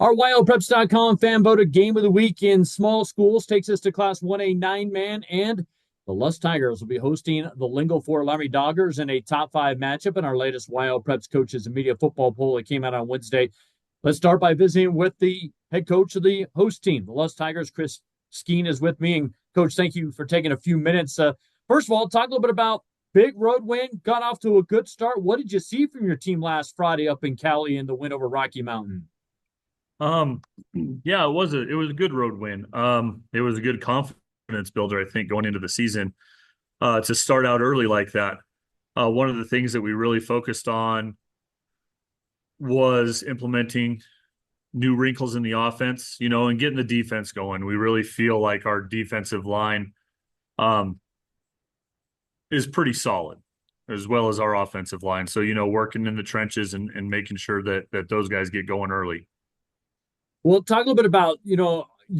Our Wyopreps.com fan voted game of the week in small schools takes us to Class 1A 9-man, and the Lusk Tigers will be hosting the Lingle-Ft Laramie Doggers in a top five matchup in our latest Wyopreps coaches and media football poll that came out on Wednesday. Let's start by visiting with the head coach of the host team, the Lusk Tigers. Chris Skeen is with me. And Coach, thank you for taking a few minutes. First of all, talk a little bit about big road win, got off to a good start. What did you see from your team last Friday up in Cali in the win over Rocky Mountain? Um, yeah, it was a good road win. It was a good confidence builder, I think, going into the season. To start out early like that. One of the things that we really focused on was implementing new wrinkles in the offense, and getting the defense going. We really feel like our defensive line um, is pretty solid, as well as our offensive line. So, working in the trenches and making sure that those guys get going early. Well, talk a little bit about, you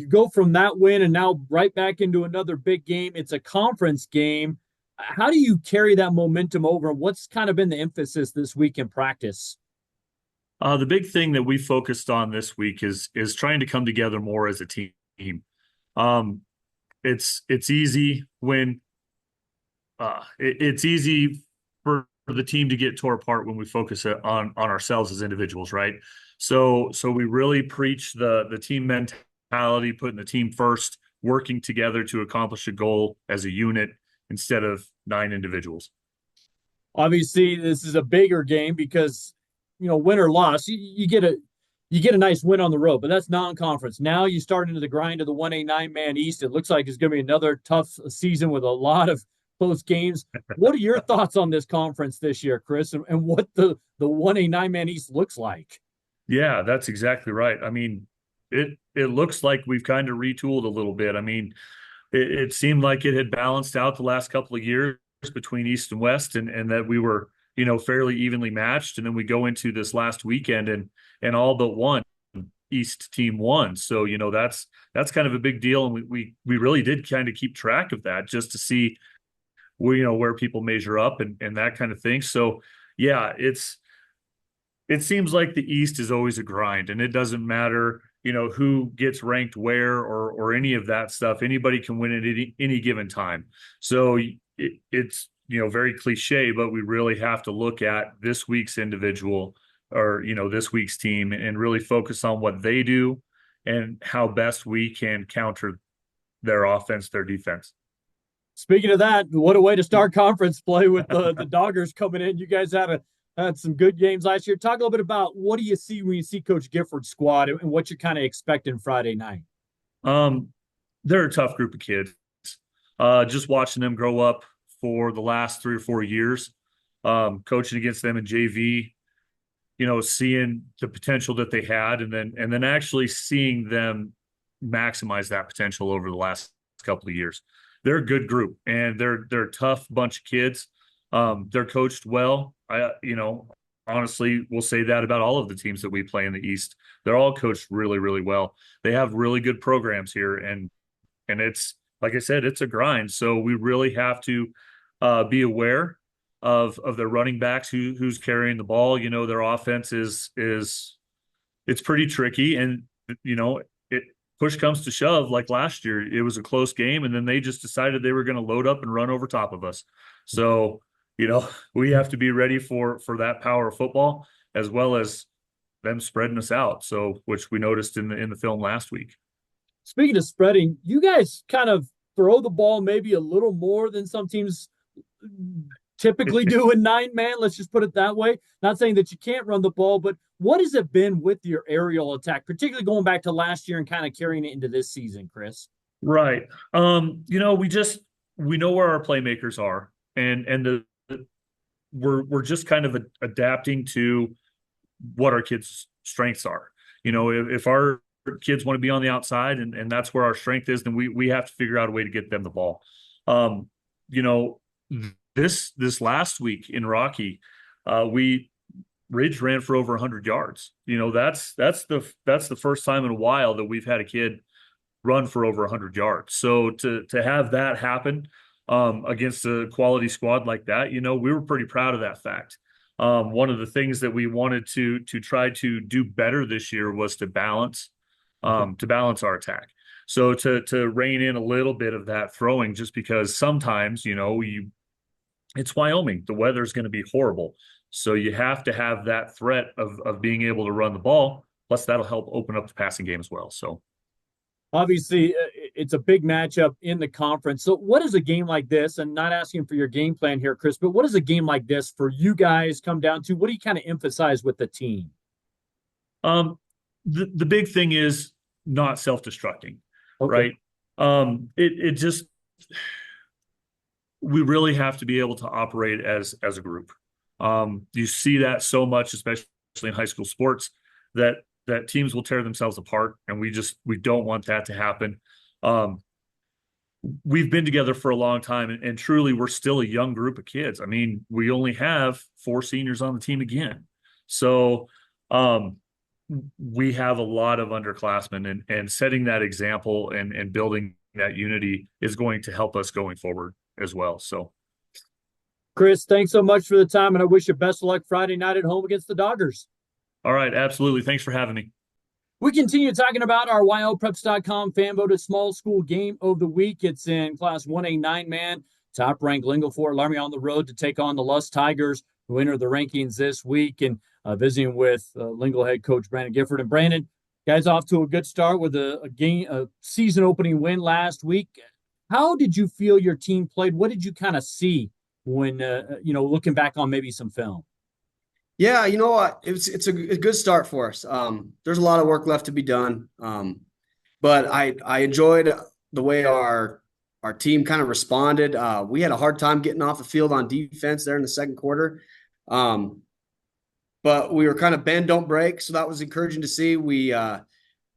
go from that win and now right back into another big game. It's a conference game. How do you carry that momentum over? What's kind of been the emphasis this week in practice? The big thing that we focused on this week is trying to come together more as a team. Um, it's easy when it's easy for the team to get tore apart when we focus on ourselves as individuals, right? So we really preach the team mentality, putting the team first, working together to accomplish a goal as a unit instead of nine individuals. Obviously, this is a bigger game because, win or loss, you get a nice win on the road, but that's non-conference. Now you start into the grind of the 1A 9-man East. It looks like it's going to be another tough season with a lot of close games. What are your thoughts on this conference this year, Chris, and what the 1A 9-man East looks like? Yeah, that's exactly right. I mean, it looks like we've kind of retooled a little bit. I mean, it seemed like it had balanced out the last couple of years between East and West, and that we were, fairly evenly matched. And then we go into this last weekend and all but one East team won. So, that's kind of a big deal. And we really did kind of keep track of that just to see where people measure up and that kind of thing. So yeah, it seems like the East is always a grind, and it doesn't matter, who gets ranked where or any of that stuff. Anybody can win at any given time. So it's very cliche, but we really have to look at this week's individual or this week's team and really focus on what they do and how best we can counter their offense, their defense. Speaking of that, what a way to start conference play with the Doggers coming in. You guys had some good games last year. Talk a little bit about what do you see when you see Coach Gifford's squad and what you're kind of expecting Friday night. Um, they're a tough group of kids. Just watching them grow up for the last 3 or 4 years, coaching against them in JV, seeing the potential that they had, and then actually seeing them maximize that potential over the last couple of years. They're a good group, and they're a tough bunch of kids. They're coached well. Honestly, we'll say that about all of the teams that we play in the East. They're all coached really, really well. They have really good programs here, and it's like I said, it's a grind. So we really have to be aware of their running backs, who's carrying the ball. Their offense is it's pretty tricky, and it push comes to shove. Like last year, it was a close game, and then they just decided they were going to load up and run over top of us. So we have to be ready for that power of football as well as them spreading us out. So, which we noticed in the film last week. Speaking of spreading, you guys kind of throw the ball maybe a little more than some teams typically do in 9-man. Let's just put it that way. Not saying that you can't run the ball, but what has it been with your aerial attack, particularly going back to last year and kind of carrying it into this season, Chris? Right. We know where our playmakers are, and we're just kind of adapting to what our kids' strengths are. If our kids want to be on the outside and that's where our strength is, then we have to figure out a way to get them the ball. Um, you know, this last week in Rocky, we Ridge ran for over 100 yards. That's the first time in a while that we've had a kid run for over 100 yards. So to have that happen against a quality squad like that, we were pretty proud of that fact. One of the things that we wanted to try to do better this year was to balance our attack. So to rein in a little bit of that throwing, just because sometimes, it's Wyoming. The weather is going to be horrible. So you have to have that threat of being able to run the ball. Plus, that'll help open up the passing game as well. So Obviously, it's a big matchup in the conference. So, what is a game like this? And not asking for your game plan here, Chris, but what does a game like this for you guys come down to? What do you kind of emphasize with the team? the big thing is not self-destructing, Okay. right? It just we really have to be able to operate as a group. You see that so much, especially in high school sports, that teams will tear themselves apart, and we don't want that to happen. We've been together for a long time, and truly, we're still a young group of kids. I mean, we only have 4 seniors on the team again, so we have a lot of underclassmen, and setting that example and building that unity is going to help us going forward as well. So, Chris, thanks so much for the time, and I wish you best of luck Friday night at home against the Dodgers. all right, absolutely. Thanks for having me. We continue talking about our Wyopreps.com fan voted small school game of the week. It's in Class 1A 9-man. Top-ranked Lingle-Ft Laramie on the road to take on the Lusk Tigers, who enter the rankings this week, and visiting with Lingle head coach Brandon Gifford. And Brandon, guys, off to a good start with a season-opening win last week. How did you feel your team played? What did you kind of see when looking back on maybe some film? Yeah, you know what? It's a good start for us. There's a lot of work left to be done, but I enjoyed the way our team kind of responded. We had a hard time getting off the field on defense there in the second quarter, but we were kind of bend don't break, so that was encouraging to see.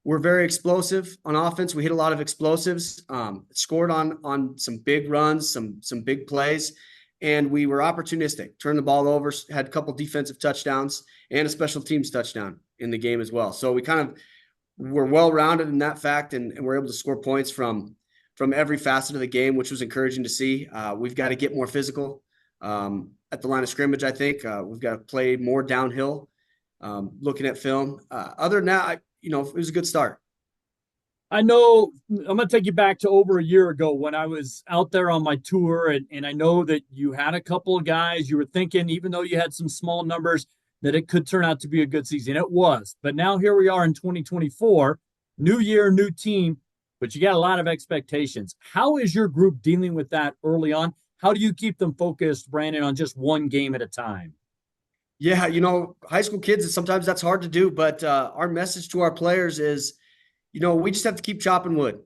We're very explosive on offense. We hit a lot of explosives, scored on some big runs, some big plays. And we were opportunistic, turned the ball over, had a couple defensive touchdowns and a special teams touchdown in the game as well. So we kind of were well-rounded in that fact, and we're able to score points from every facet of the game, which was encouraging to see. We've got to get more physical at the line of scrimmage, I think. We've got to play more downhill, looking at film. Other than that, it was a good start. I know I'm going to take you back to over a year ago when I was out there on my tour, and I know that you had a couple of guys you were thinking, even though you had some small numbers, that it could turn out to be a good season. It was. But now here we are in 2024, new year, new team, but you got a lot of expectations. How is your group dealing with that early on? How do you keep them focused, Brandon, on just one game at a time? Yeah, high school kids, sometimes that's hard to do, but our message to our players is, we just have to keep chopping wood.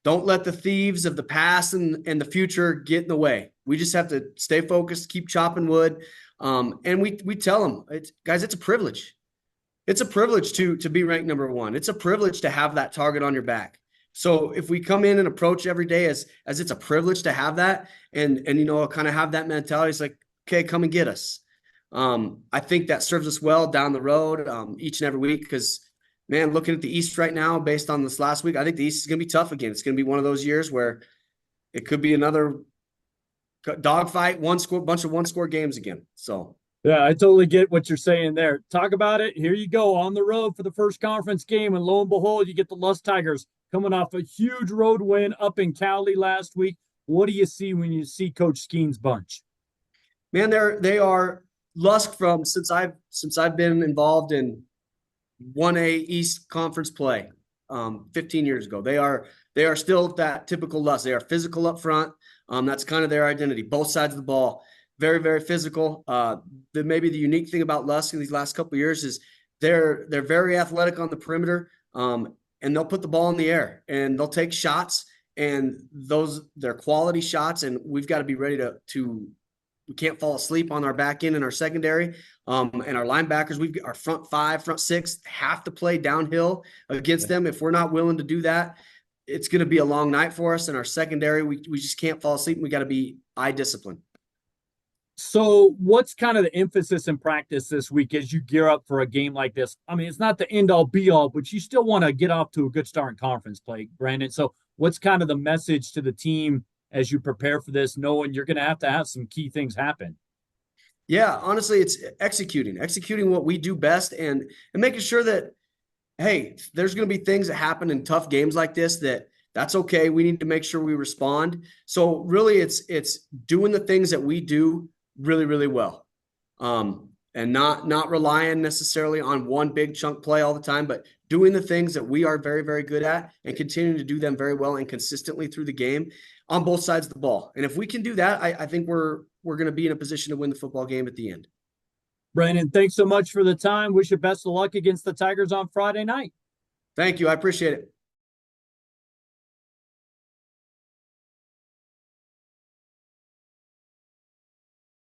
Don't let the thieves of the past and the future get in the way. We just have to stay focused, keep chopping wood. And we tell them, guys, it's a privilege. It's a privilege to be ranked number 1. It's a privilege to have that target on your back. So if we come in and approach every day as it's a privilege to have that and kind of have that mentality, it's like, okay, come and get us. I think that serves us well down the road each and every week because, man, looking at the East right now, based on this last week, I think the East is going to be tough again. It's going to be one of those years where it could be another dogfight, bunch of one-score games again. So, yeah, I totally get what you're saying there. Talk about it. Here you go on the road for the first conference game, and lo and behold, you get the Lusk Tigers coming off a huge road win up in Cali last week. What do you see when you see Coach Skeen's bunch? Man, they are Lusk since I've been involved in 1A East Conference play 15 years ago. They are still that typical Lusk. They are physical up front. That's kind of their identity. Both sides of the ball, very, very physical. Maybe the unique thing about Lusk in these last couple of years is they're very athletic on the perimeter, and they'll put the ball in the air and they'll take shots, and they're quality shots, and we've got to be ready to we can't fall asleep on our back end and our secondary. And our linebackers, our front 5, front 6 have to play downhill against them. If we're not willing to do that, it's going to be a long night for us. And our secondary, we just can't fall asleep. We got to be eye disciplined. So what's kind of the emphasis in practice this week as you gear up for a game like this? I mean, it's not the end all be all, but you still want to get off to a good start in conference play, Brandon. So what's kind of the message to the team as you prepare for this, knowing you're going to have some key things happen? Yeah, honestly, it's executing what we do best, and making sure that, hey, there's going to be things that happen in tough games like this that's okay. We need to make sure we respond. So really, it's doing the things that we do really, really well, and not relying necessarily on one big chunk play all the time, but doing the things that we are very, very good at and continuing to do them very well and consistently through the game on both sides of the ball. And if we can do that, I think we're going to be in a position to win the football game at the end. Brandon, thanks so much for the time. Wish you best of luck against the Tigers on Friday night. Thank you. I appreciate it.